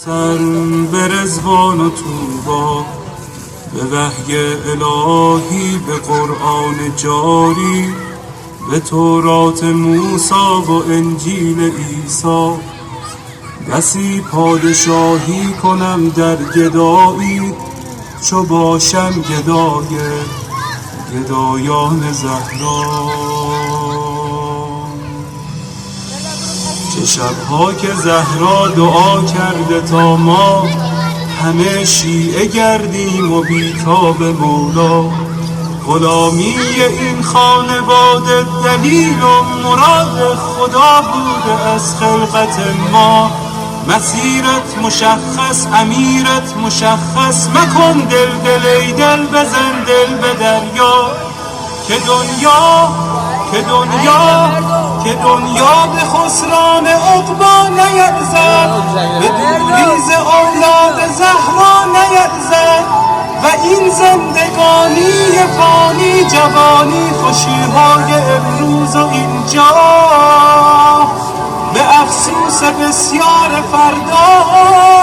سر به رضوان و طوبی، به وحی الهی، به قرآن جاری، به تورات موسی و انجیل عیسی. بسی پادشاهی کنم در گدایی، چو باشم گدای گدایان زهرا. چه شبها که زهرا دعا کرده تا ما همه شیعه گردیم و بیتاب مولا. غلامی این خانواده دلیل و مراد خدا بوده از خلقت ما. مسیرت مشخص، امیرت مشخص، مکن دل ای دل، بزن دل به دریا. که دنیا به خسران عقبی نیرزد، به دوری ز اولاد زهرا نیرزد. و این زندگانی فانی، جوانی، خوشیهای امروز و اینجا، به افسوس بسیار فردا.